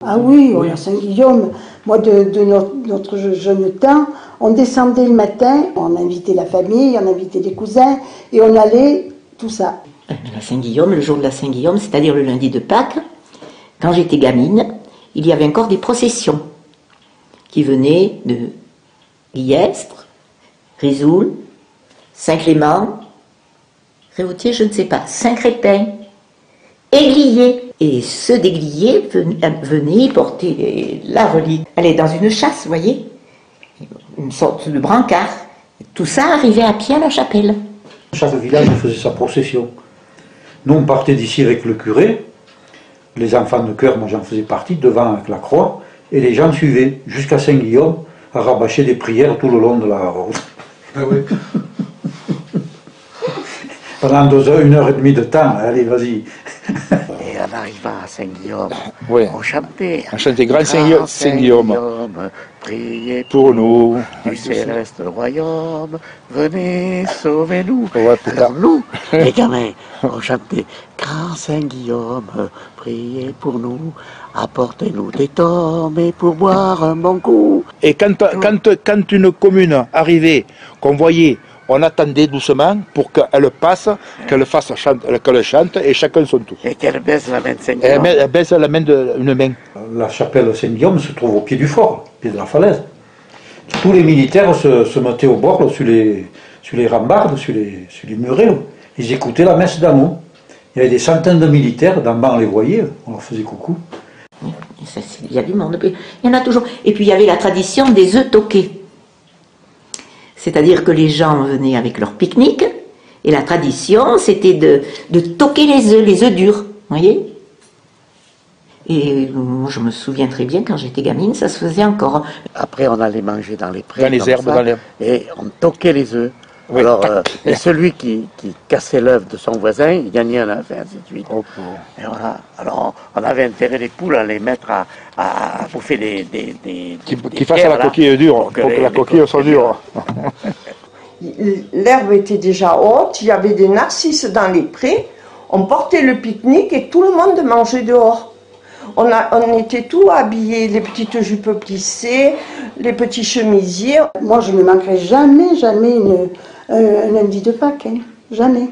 Ah oui, à Saint-Guillaume, moi de notre jeune temps, on descendait le matin, on invitait la famille, on invitait les cousins, et on allait, tout ça. La Saint-Guillaume, le jour de la Saint-Guillaume, c'est-à-dire le lundi de Pâques, quand j'étais gamine, il y avait encore des processions qui venaient de Guillestre, Risoul, Saint-Clément, Réautier, je ne sais pas, Saint-Crépin, Églier. Et ceux d'Églier venaient porter la relique. Elle est dans une chasse, vous voyez, une sorte de brancard. Tout ça arrivait à pied à la chapelle. Chaque village faisait sa procession. Nous, on partait d'ici avec le curé, les enfants de chœur, moi j'en faisais partie, devant avec la croix, et les gens suivaient jusqu'à Saint-Guillaume à rabâcher des prières tout le long de la route. Ah oui. Pendant 2 heures, 1h30 de temps, allez, vas-y. Et en arrivant à Saint-Guillaume, Oui. on chantait. On chantait Grand Saint-Guillaume. Priez Pour nous. du céleste royaume, venez, sauvez-nous. Ouais, plus tard. Alors nous, les gamins, on chantait Grand Saint-Guillaume, priez pour nous, apportez-nous des tomes et pour boire un bon coup. Et quand une commune arrivait, qu'on voyait, on attendait doucement pour qu'elle passe, qu'elle chante, et chacun son tour. Et qu'elle baisse la main de Saint-Guillaume. Elle baisse la main d'une main. La chapelle Saint-Guillaume se trouve au pied du fort, au pied de la falaise. Tous les militaires se mettaient au bord, sur les rambardes, sur les murets. Ils écoutaient la messe d'amour. Il y avait des centaines de militaires, d'en bas on les voyait, on leur faisait coucou. Il y a du monde, il y en a toujours. Et puis il y avait la tradition des œufs toqués. C'est-à-dire que les gens venaient avec leur pique-nique, et la tradition, c'était de toquer les œufs durs, vous voyez. Et moi, je me souviens très bien, quand j'étais gamine, ça se faisait encore. Après, on allait manger dans les prés. Dans les herbes, et on toquait les œufs. Oui. Alors, et celui qui cassait l'œuf de son voisin, il gagnait un œuf, et ainsi de suite. Oh, Et voilà. Alors, on avait intérêt les poules à les mettre à bouffer des qui fasse la coquille dure, pour que la coquille soit dure. L'herbe était déjà haute, il y avait des narcisses dans les prés, on portait le pique-nique et tout le monde mangeait dehors. On était tous habillés, les petites jupes plissées, les petits chemisiers. Moi, je ne me manquerai jamais un lundi de Pâques, hein. Jamais.